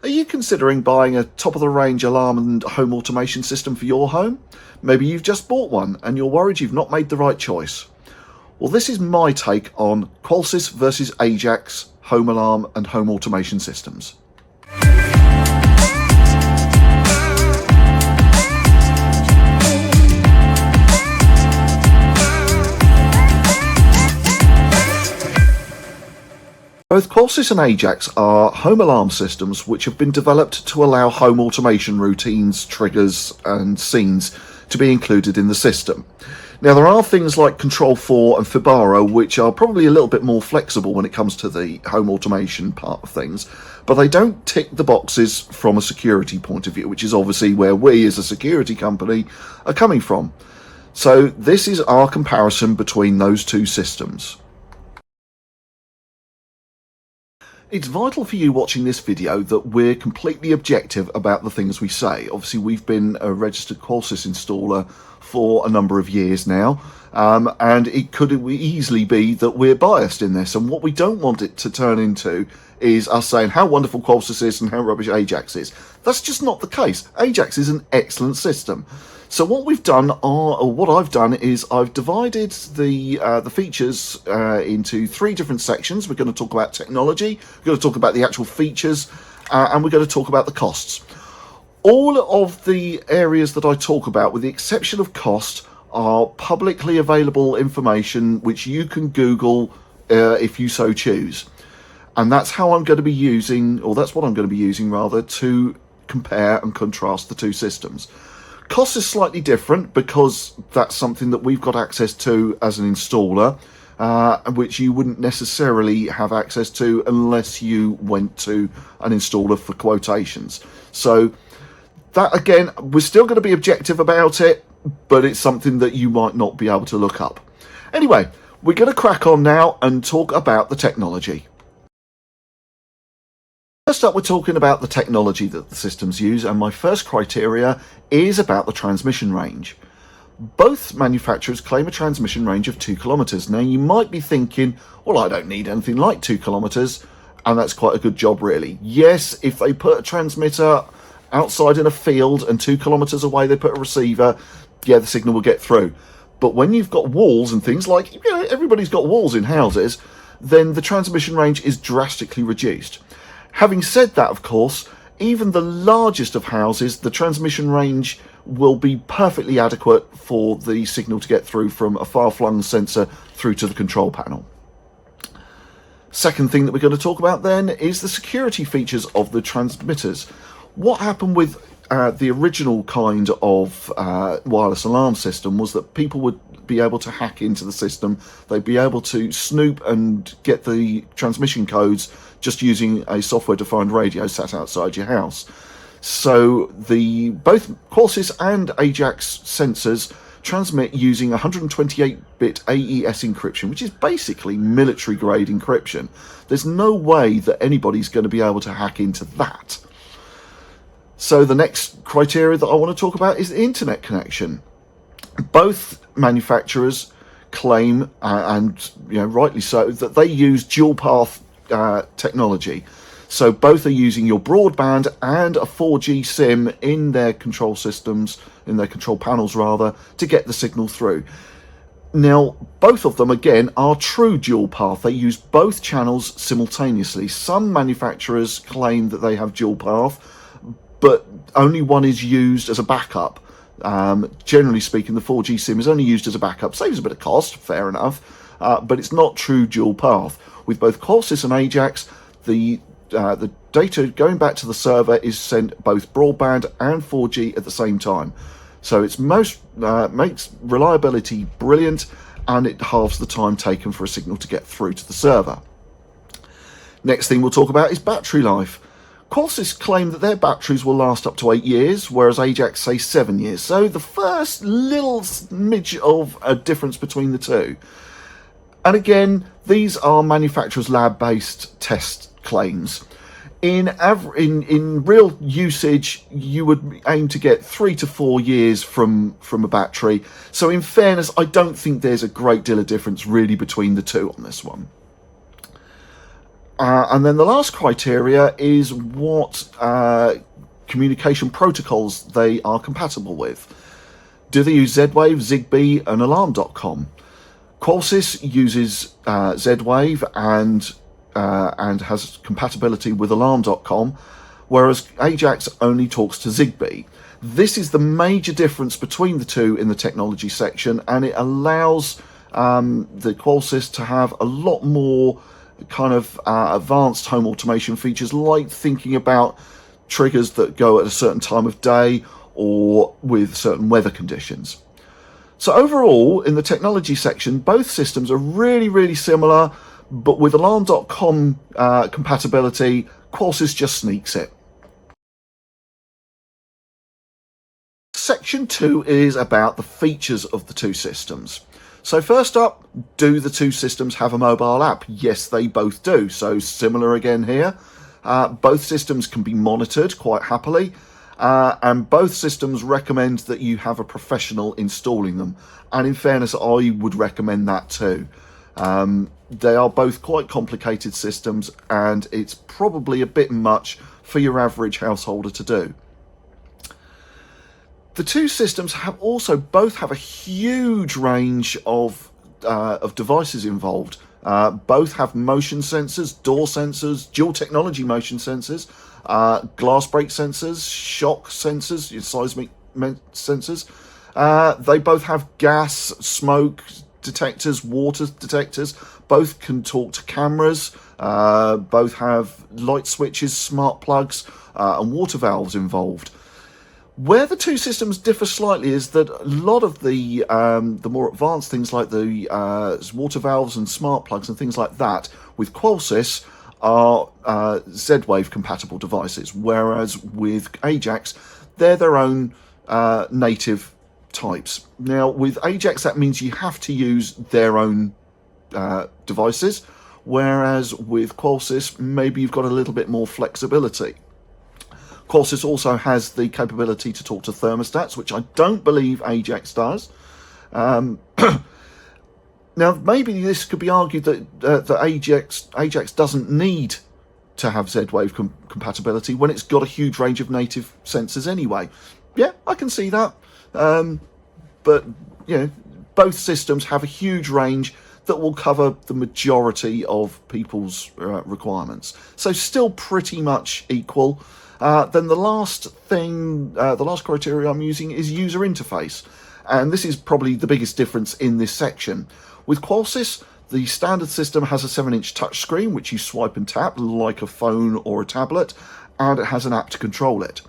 Are you considering buying a top-of-the-range alarm and home automation system for your home? Maybe you've just bought one and you're worried you've not made the right choice. Well, this is my take on Qolsys versus Ajax home alarm and home automation systems. Both Qolsys and Ajax are home alarm systems which have been developed to allow home automation routines, triggers and scenes to be included in the system. Now, there are things like Control 4 and Fibaro which are probably a little bit more flexible when it comes to the home automation part of things, but they don't tick the boxes from a security point of view, which is obviously where we as a security company are coming from. So this is our comparison between those two systems. It's vital for you watching this video that we're completely objective about the things we say. Obviously, we've been a registered Qolsys installer for a number of years now, and it could easily be that we're biased in this. And what we don't want it to turn into is us saying how wonderful Qolsys is and how rubbish Ajax is. That's just not the case. Ajax is an excellent system. So what we've done, or what I've done, is I've divided the features into three different sections. We're going to talk about technology, we're going to talk about the actual features, and we're going to talk about the costs. All of the areas that I talk about, with the exception of cost, are publicly available information which you can Google if you so choose. And that's how I'm going to be using, or that's what I'm going to be using rather, to compare and contrast the two systems. Cost is slightly different because that's something that we've got access to as an installer, which you wouldn't necessarily have access to unless you went to an installer for quotations. So that, again, we're still going to be objective about it, but it's something that you might not be able to look up. Anyway, we're going to crack on now and talk about the technology. First up, we're talking about the technology that the systems use, and my first criteria is about the transmission range. Both manufacturers claim a transmission range of 2 kilometers. Now, you might be thinking, well, I don't need anything like 2 kilometers, and that's quite a good job, really. Yes, if they put a transmitter outside in a field and 2 kilometers away they put a receiver, yeah, the signal will get through. But when you've got walls and things like, everybody's got walls in houses, then the transmission range is drastically reduced. Having said that, of course, even the largest of houses, the transmission range will be perfectly adequate for the signal to get through from a far-flung sensor through to the control panel. Second thing that we're going to talk about then is the security features of the transmitters. What happened with the original kind of wireless alarm system was that people would be able to hack into the system. They'd be able to snoop and get the transmission codes just using a software-defined radio sat outside your house. So both Qolsys and Ajax sensors transmit using 128-bit AES encryption, which is basically military-grade encryption. There's no way that anybody's going to be able to hack into that. So the next criteria that I want to talk about is the internet connection. Both manufacturers claim, and rightly so, that they use dual path technology. So both are using your broadband and a 4G SIM in their control systems, in their control panels rather, to get the signal through. Now, both of them, again, are true dual path. They use both channels simultaneously. Some manufacturers claim that they have dual path, but only one is used as a backup. Generally speaking, the 4G SIM is only used as a backup. Saves a bit of cost, fair enough, but it's not true dual path. With both Qolsys and Ajax, the data going back to the server is sent both broadband and 4G at the same time. So it's makes reliability brilliant, and it halves the time taken for a signal to get through to the server. Next thing we'll talk about is battery life. Qolsys claim that their batteries will last up to 8 years, whereas Ajax say 7 years. So the first little smidge of a difference between the two. And again, these are manufacturers' lab-based test claims. In real usage, you would aim to get 3 to 4 years from a battery. So in fairness, I don't think there's a great deal of difference really between the two on this one. And then the last criteria is what communication protocols they are compatible with. Do they use Z-Wave, Zigbee, and Alarm.com? Qolsys uses Z-Wave and has compatibility with Alarm.com, whereas Ajax only talks to Zigbee. This is the major difference between the two in the technology section, and it allows the Qolsys to have a lot more kind of advanced home automation features, like thinking about triggers that go at a certain time of day or with certain weather conditions. So overall, in the technology section, both systems are really, really similar, but with Alarm.com compatibility, Qolsys just sneaks it. Section 2 is about the features of the two systems. So first up, do the two systems have a mobile app? Yes, they both do. So similar again here. Both systems can be monitored quite happily. And both systems recommend that you have a professional installing them. And in fairness, I would recommend that too. They are both quite complicated systems, and it's probably a bit much for your average householder to do. The two systems both have a huge range of devices involved. Both have motion sensors, door sensors, dual technology motion sensors, glass break sensors, shock sensors, seismic sensors. They both have gas, smoke detectors, water detectors. Both can talk to cameras. Both have light switches, smart plugs, and water valves involved. Where the two systems differ slightly is that a lot of the more advanced things like the water valves and smart plugs and things like that with Qolsys are Z-Wave compatible devices, whereas with Ajax, they're their own native types. Now, with Ajax, that means you have to use their own devices, whereas with Qolsys, maybe you've got a little bit more flexibility. Qolsys also has the capability to talk to thermostats, which I don't believe Ajax does. Now, maybe this could be argued that Ajax doesn't need to have Z-Wave compatibility when it's got a huge range of native sensors anyway. Yeah, I can see that. But, you know, both systems have a huge range that will cover the majority of people's requirements. So still pretty much equal. Then the last criteria I'm using is user interface. And this is probably the biggest difference in this section. With Qolsys, the standard system has a 7-inch touchscreen, which you swipe and tap like a phone or a tablet, and it has an app to control it.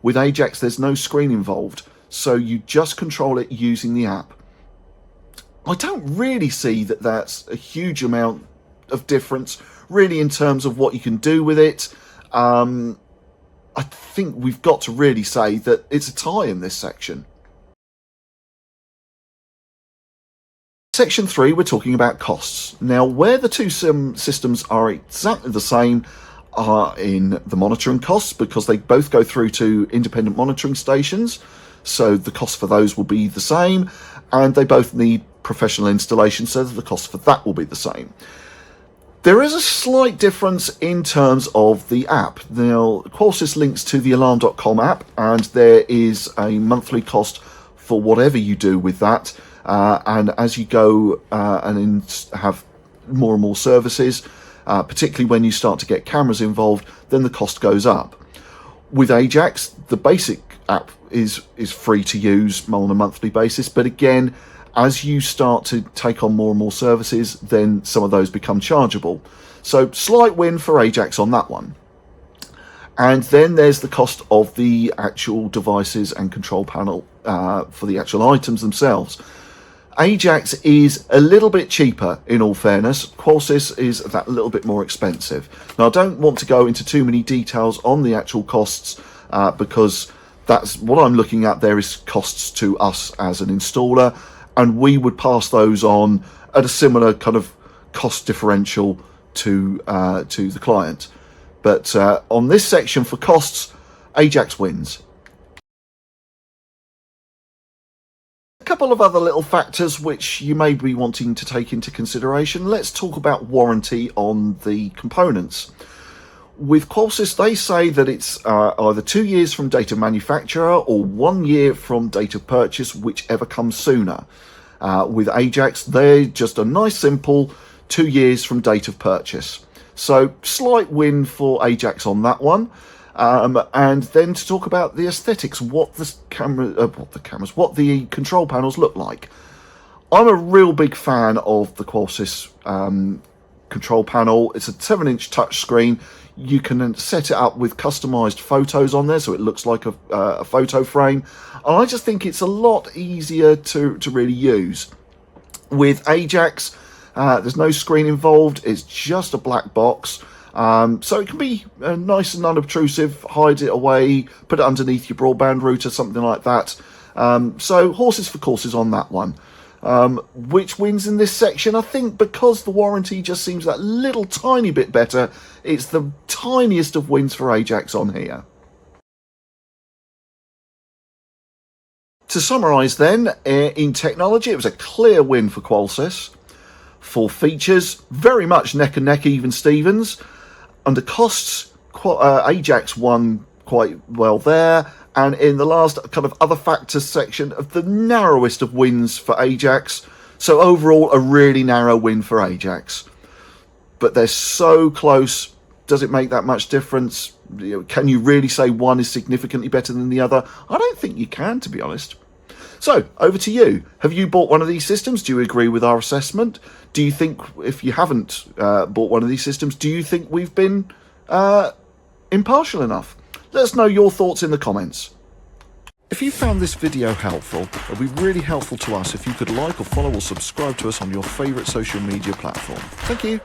With Ajax, there's no screen involved, so you just control it using the app. I don't really see that that's a huge amount of difference, really, in terms of what you can do with it. I think we've got to really say that it's a tie in this section. Section 3, we're talking about costs. Now, where the two systems are exactly the same are in the monitoring costs, because they both go through to independent monitoring stations, so the cost for those will be the same, and they both need professional installation, so the cost for that will be the same. There is a slight difference in terms of the app. Now, Qolsys links to the Alarm.com app, and there is a monthly cost for whatever you do with that. And as you go and have more and more services, particularly when you start to get cameras involved, then the cost goes up. With Ajax, the basic app is free to use on a monthly basis, but again, as you start to take on more and more services, then some of those become chargeable. So slight win for Ajax on that one. And then there's the cost of the actual devices and control panel for the actual items themselves. Ajax is a little bit cheaper, in all fairness. Qolsys is that little bit more expensive. Now, I don't want to go into too many details on the actual costs because that's what I'm looking at there is costs to us as an installer, and we would pass those on at a similar kind of cost differential to the client. But on this section for costs, Ajax wins. Couple of other little factors which you may be wanting to take into consideration. Let's talk about warranty on the components. With Qolsys, they say that it's either 2 years from date of manufacturer or 1 year from date of purchase, whichever comes sooner. With Ajax, they're just a nice simple 2 years from date of purchase. So slight win for Ajax on that one. And then to talk about the aesthetics, what the control panels look like. I'm a real big fan of the Qolsys control panel. It's a 7-inch touchscreen. You can set it up with customized photos on there, so it looks like a photo frame. And I just think it's a lot easier to really use. With Ajax, there's no screen involved. It's just a black box. So it can be nice and unobtrusive, hide it away, put it underneath your broadband router, something like that. So horses for courses on that one. Which wins in this section? I think because the warranty just seems that little tiny bit better, it's the tiniest of wins for Ajax on here. To summarise then, in technology, it was a clear win for Qolsys. For features, very much neck and neck, even Stevens. Under costs, Ajax won quite well there. And in the last kind of other factors section, of the narrowest of wins for Ajax. So overall, a really narrow win for Ajax. But they're so close. Does it make that much difference? Can you really say one is significantly better than the other? I don't think you can, to be honest. So, over to you. Have you bought one of these systems? Do you agree with our assessment? Do you think, if you haven't bought one of these systems, do you think we've been impartial enough? Let us know your thoughts in the comments. If you found this video helpful, it would be really helpful to us if you could like or follow or subscribe to us on your favourite social media platform. Thank you.